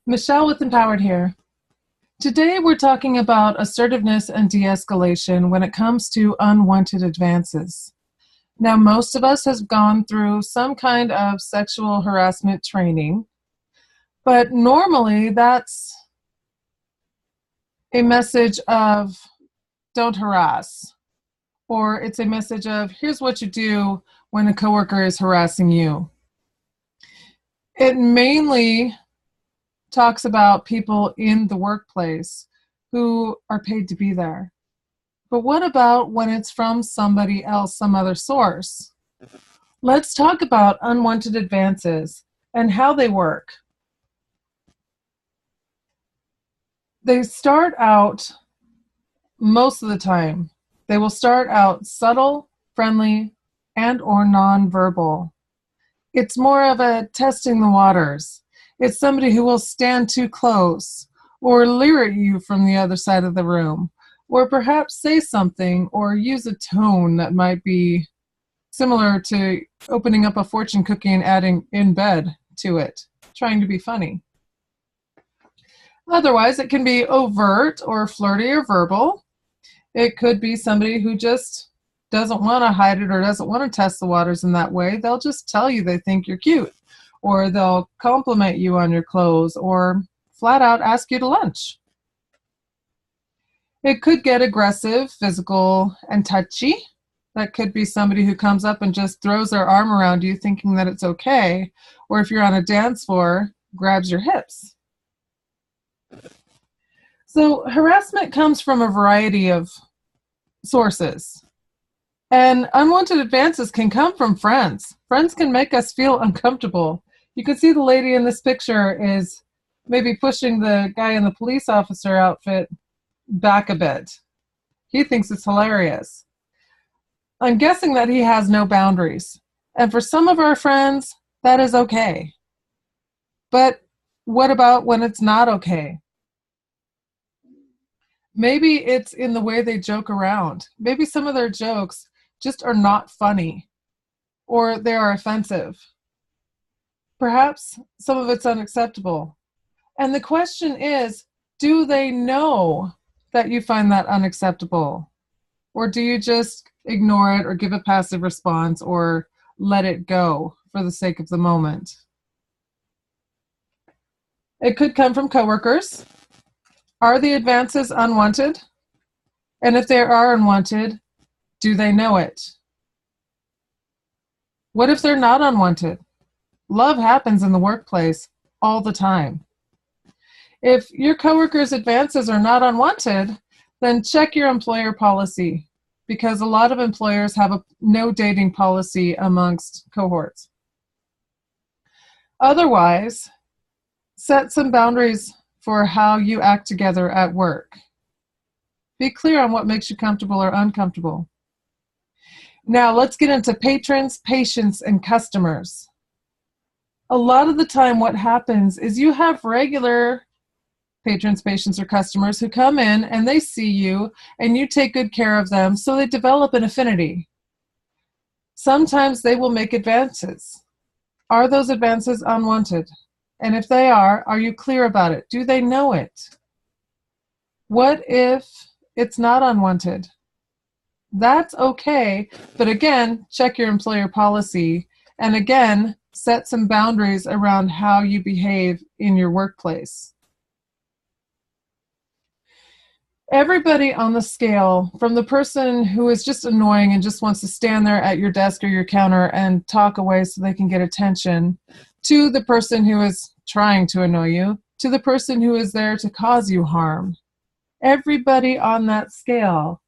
Michelle with Empowered here. Today we're talking about assertiveness and de-escalation when it comes to unwanted advances. Now, most of us have gone through some kind of sexual harassment training, but normally that's a message of don't harass, or it's a message of here's what you do when a coworker is harassing you. It mainly talks about people in the workplace who are paid to be there. But what about when it's from somebody else, some other source? Let's talk about unwanted advances and how they work. They start out, most of the time, they will start out subtle, friendly, and or nonverbal. It's more of a testing the waters. It's somebody who will stand too close or leer at you from the other side of the room, or perhaps say something or use a tone that might be similar to opening up a fortune cookie and adding "in bed" to it, trying to be funny. Otherwise, it can be overt or flirty or verbal. It could be somebody who just doesn't want to hide it or doesn't want to test the waters in that way. They'll just tell you they think you're cute, or they'll compliment you on your clothes, or flat out ask you to lunch. It could get aggressive, physical, and touchy. That could be somebody who comes up and just throws their arm around you thinking that it's okay, or if you're on a dance floor, grabs your hips. So harassment comes from a variety of sources. And unwanted advances can come from friends. Friends can make us feel uncomfortable. You can see the lady in this picture is maybe pushing the guy in the police officer outfit back a bit. He thinks it's hilarious. I'm guessing that he has no boundaries. And for some of our friends, that is okay. But what about when it's not okay? Maybe it's in the way they joke around. Maybe some of their jokes just are not funny, or they are offensive. Perhaps some of it's unacceptable. And the question is, do they know that you find that unacceptable? Or do you just ignore it or give a passive response or let it go for the sake of the moment? It could come from coworkers. Are the advances unwanted? And if they are unwanted, do they know it? What if they're not unwanted? Love happens in the workplace all the time. If your coworkers' advances are not unwanted, then check your employer policy, because a lot of employers have a no dating policy amongst cohorts. Otherwise, set some boundaries for how you act together at work. Be clear on what makes you comfortable or uncomfortable. Now let's get into patrons, patients, and customers. A lot of the time what happens is you have regular patrons, patients, or customers who come in and they see you and you take good care of them, so they develop an affinity. Sometimes they will make advances. Are those advances unwanted? And if they are you clear about it? Do they know it? What if it's not unwanted? That's okay, but again, check your employer policy, and again, set some boundaries around how you behave in your workplace. Everybody on the scale, from the person who is just annoying and just wants to stand there at your desk or your counter and talk away so they can get attention, to the person who is trying to annoy you, to the person who is there to cause you harm. Everybody on that scale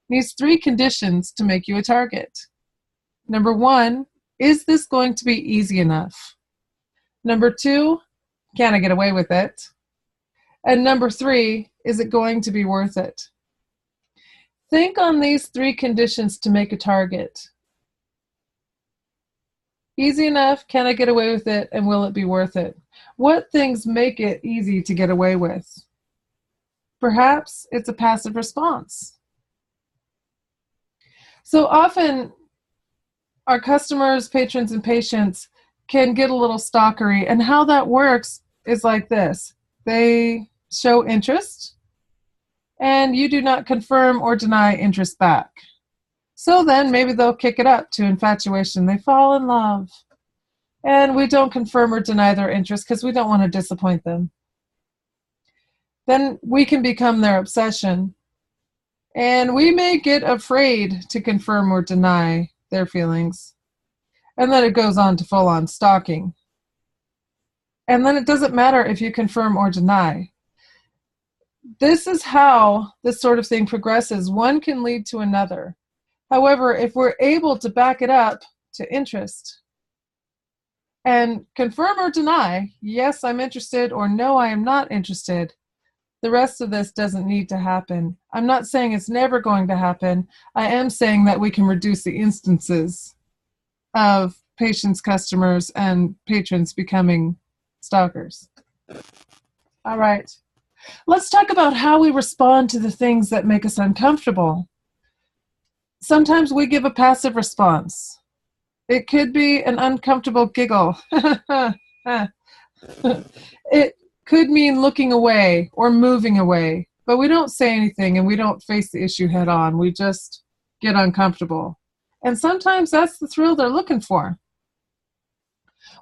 needs 3 conditions to make you a target. Number 1, is this going to be easy enough? Number 2, can I get away with it? And number 3, is it going to be worth it? Think on these 3 conditions to make a target. Easy enough, can I get away with it, and will it be worth it? What things make it easy to get away with? Perhaps it's a passive response. So often our customers, patrons, and patients can get a little stalkery, and how that works is like this. They show interest, and you do not confirm or deny interest back. So then maybe they'll kick it up to infatuation. They fall in love. And we don't confirm or deny their interest because we don't want to disappoint them. Then we can become their obsession. And we may get afraid to confirm or deny their feelings. And then it goes on to full-on stalking. And then it doesn't matter if you confirm or deny. This is how this sort of thing progresses. One can lead to another. However, if we're able to back it up to interest and confirm or deny, yes, I'm interested, or no, I am not interested, the rest of this doesn't need to happen. I'm not saying it's never going to happen. I am saying that we can reduce the instances of patients, customers, and patrons becoming stalkers. All right. Let's talk about how we respond to the things that make us uncomfortable. Sometimes we give a passive response. It could be an uncomfortable giggle. It could mean looking away or moving away, but we don't say anything and we don't face the issue head on. We just get uncomfortable. And sometimes that's the thrill they're looking for.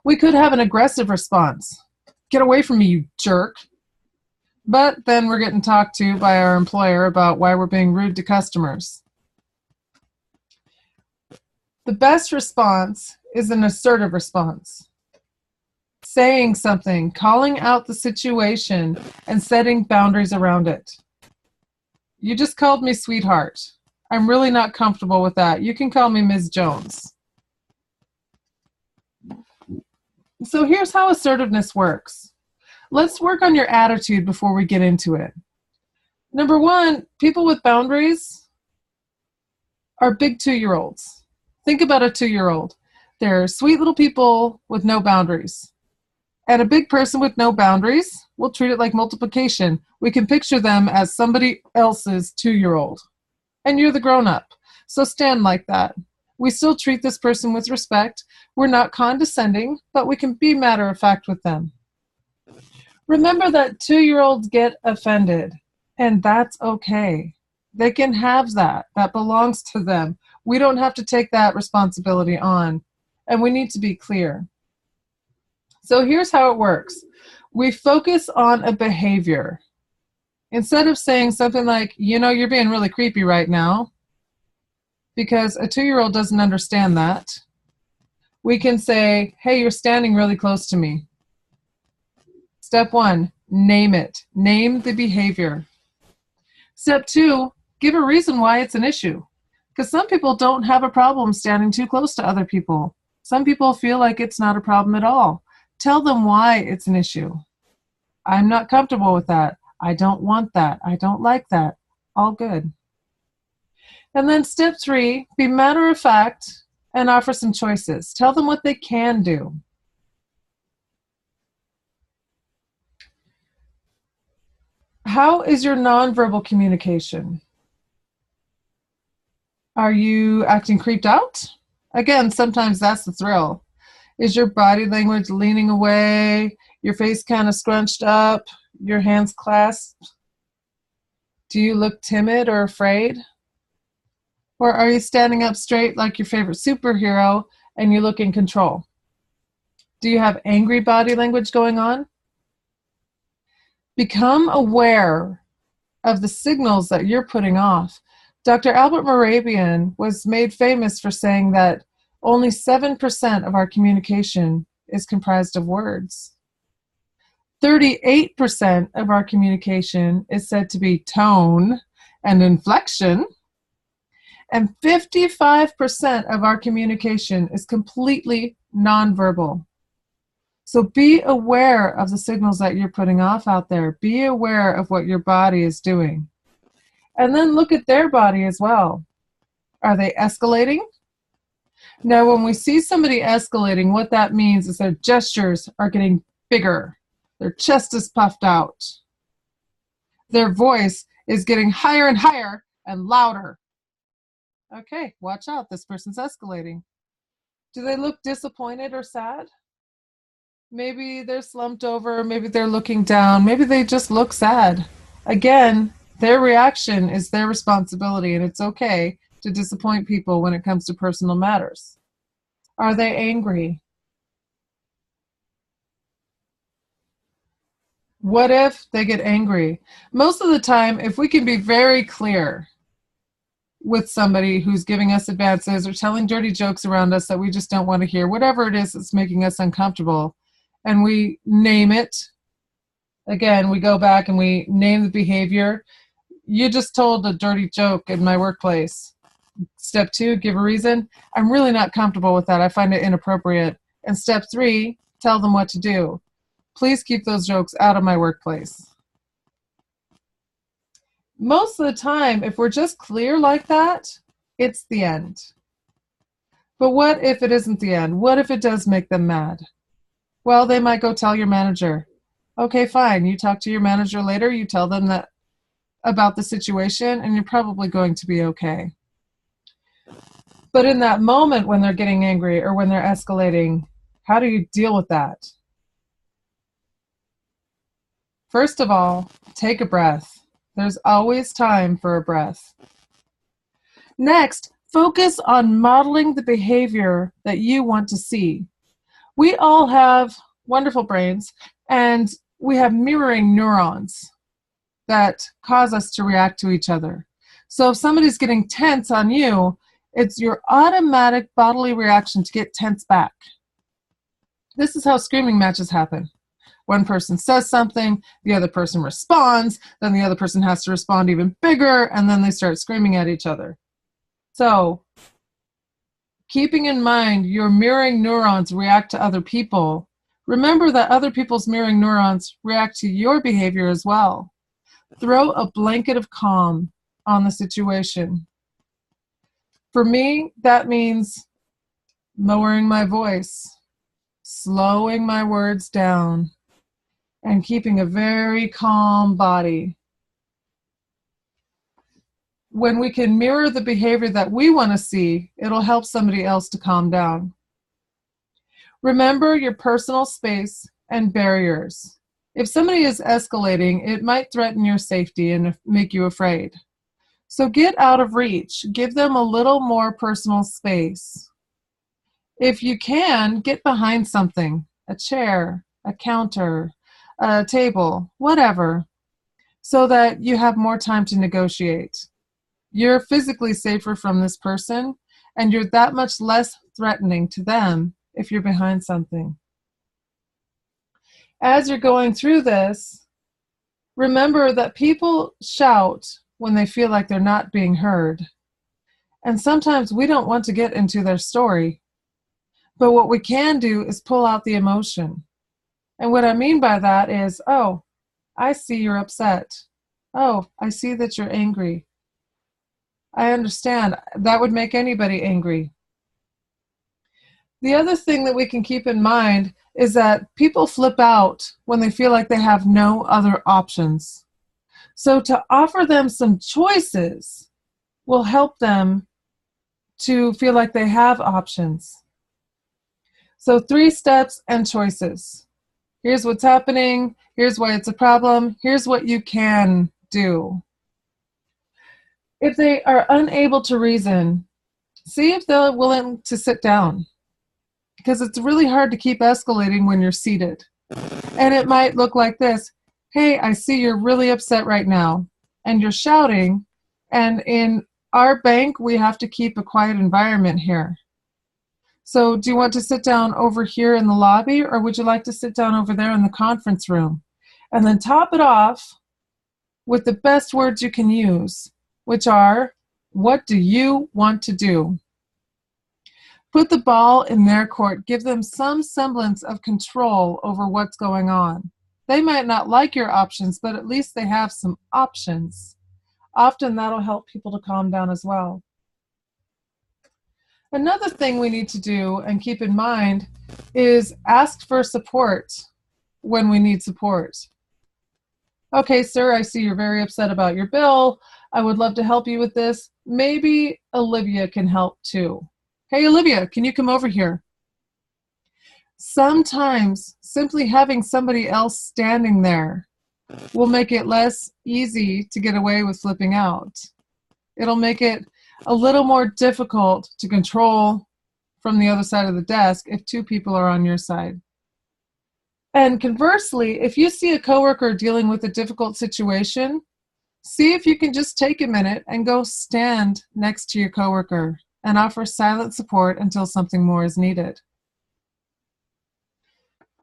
We could have an aggressive response. Get away from me, you jerk. But then we're getting talked to by our employer about why we're being rude to customers. The best response is an assertive response. Saying something, calling out the situation, and setting boundaries around it. You just called me sweetheart. I'm really not comfortable with that. You can call me Ms. Jones. So here's how assertiveness works. Let's work on your attitude before we get into it. Number one, people with boundaries are big 2-year-olds. Think about a 2-year-old. They're sweet little people with no boundaries. And a big person with no boundaries, we'll treat it like multiplication. We can picture them as somebody else's 2-year-old. And you're the grown-up. So stand like that. We still treat this person with respect. We're not condescending, but we can be matter-of-fact with them. Remember that 2-year-olds get offended, and that's okay. They can have that. That belongs to them. We don't have to take that responsibility on, and we need to be clear. So here's how it works. We focus on a behavior. Instead of saying something like, you know, you're being really creepy right now, because a 2-year-old doesn't understand that, we can say, hey, you're standing really close to me. Step 1, name it. Name the behavior. Step 2, give a reason why it's an issue. Because some people don't have a problem standing too close to other people. Some people feel like it's not a problem at all. Tell them why it's an issue. I'm not comfortable with that. I don't want that. I don't like that. All good. And then step 3, be matter of fact and offer some choices. Tell them what they can do. How is your nonverbal communication? Are you acting creeped out? Again, sometimes that's the thrill. Is your body language leaning away, your face kind of scrunched up, your hands clasped? Do you look timid or afraid? Or are you standing up straight like your favorite superhero and you look in control? Do you have angry body language going on? Become aware of the signals that you're putting off. Dr. Albert Morabian was made famous for saying that only 7% of our communication is comprised of words. 38% of our communication is said to be tone and inflection. And 55% of our communication is completely nonverbal. So be aware of the signals that you're putting off out there. Be aware of what your body is doing. And then look at their body as well. Are they escalating? Now, when we see somebody escalating, what that means is their gestures are getting bigger. Their chest is puffed out. Their voice is getting higher and higher and louder. Okay, watch out. This person's escalating. Do they look disappointed or sad? Maybe they're slumped over, maybe they're looking down, maybe they just look sad. Again, their reaction is their responsibility, and it's okay to disappoint people when it comes to personal matters. Are they angry? What if they get angry? Most of the time, if we can be very clear with somebody who's giving us advances or telling dirty jokes around us that we just don't want to hear, whatever it is that's making us uncomfortable, and we name it, again, we go back and we name the behavior. You just told a dirty joke in my workplace. Step 2, give a reason. I'm really not comfortable with that. I find it inappropriate. And step 3, tell them what to do. Please keep those jokes out of my workplace. Most of the time, if we're just clear like that, it's the end. But what if it isn't the end? What if it does make them mad? Well, they might go tell your manager. Okay, fine. You talk to your manager later. You tell them that about the situation, and you're probably going to be okay. But in that moment when they're getting angry or when they're escalating, how do you deal with that? First of all, take a breath. There's always time for a breath. Next, focus on modeling the behavior that you want to see. We all have wonderful brains, and we have mirroring neurons that cause us to react to each other. So if somebody's getting tense on you, it's your automatic bodily reaction to get tense back. This is how screaming matches happen. One person says something, the other person responds, then the other person has to respond even bigger, and then they start screaming at each other. So, keeping in mind your mirroring neurons react to other people, remember that other people's mirroring neurons react to your behavior as well. Throw a blanket of calm on the situation. For me, that means lowering my voice, slowing my words down, and keeping a very calm body. When we can mirror the behavior that we want to see, it'll help somebody else to calm down. Remember your personal space and barriers. If somebody is escalating, it might threaten your safety and make you afraid. So get out of reach. Give them a little more personal space. If you can, get behind something, a chair, a counter, a table, whatever, so that you have more time to negotiate. You're physically safer from this person, and you're that much less threatening to them if you're behind something. As you're going through this, remember that people shout when they feel like they're not being heard. And sometimes we don't want to get into their story. But what we can do is pull out the emotion. And what I mean by that is, oh, I see you're upset. Oh, I see that you're angry. I understand. That would make anybody angry. The other thing that we can keep in mind is that people flip out when they feel like they have no other options. So to offer them some choices will help them to feel like they have options. So 3 steps and choices. Here's what's happening. Here's why it's a problem. Here's what you can do. If they are unable to reason, see if they're willing to sit down, because it's really hard to keep escalating when you're seated. And it might look like this. Hey, I see you're really upset right now, and you're shouting, and in our bank, we have to keep a quiet environment here. So do you want to sit down over here in the lobby, or would you like to sit down over there in the conference room? And then top it off with the best words you can use, which are, what do you want to do? Put the ball in their court. Give them some semblance of control over what's going on. They might not like your options, but at least they have some options. Often that'll help people to calm down as well. Another thing we need to do and keep in mind is ask for support when we need support. Okay, sir, I see you're very upset about your bill. I would love to help you with this. Maybe Olivia can help too. Hey, Olivia, can you come over here? Sometimes simply having somebody else standing there will make it less easy to get away with flipping out. It'll make it a little more difficult to control from the other side of the desk if two people are on your side. And conversely, if you see a coworker dealing with a difficult situation, see if you can just take a minute and go stand next to your coworker and offer silent support until something more is needed.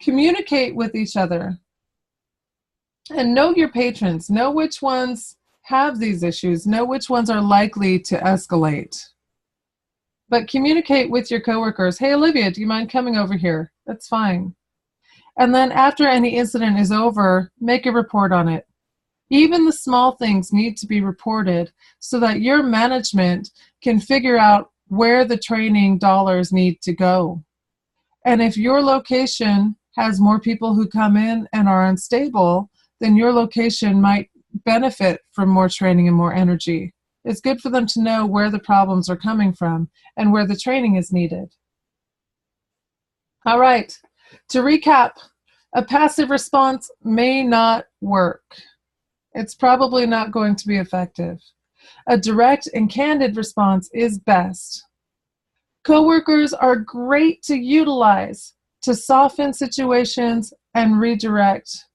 Communicate with each other and know your patrons. Know which ones have these issues. Know which ones are likely to escalate. But communicate with your coworkers. Hey, Olivia, do you mind coming over here? That's fine. And then after any incident is over, make a report on it. Even the small things need to be reported so that your management can figure out where the training dollars need to go. And if your location has more people who come in and are unstable, then your location might benefit from more training and more energy. It's good for them to know where the problems are coming from and where the training is needed. All right, to recap, a passive response may not work. It's probably not going to be effective. A direct and candid response is best. Coworkers are great to utilize to soften situations and redirect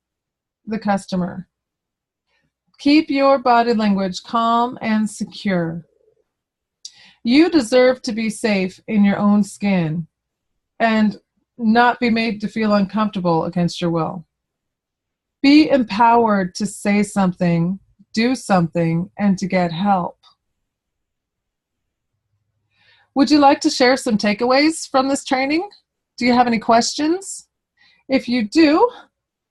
the customer. Keep your body language calm and secure. You deserve to be safe in your own skin and not be made to feel uncomfortable against your will. Be empowered to say something, do something, and to get help. Would you like to share some takeaways from this training? Do you have any questions? If you do,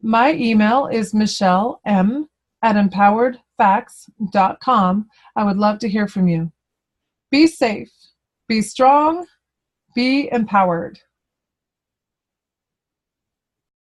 my email is michelleM@empoweredfacts.com. I would love to hear from you. Be safe, be strong, be empowered.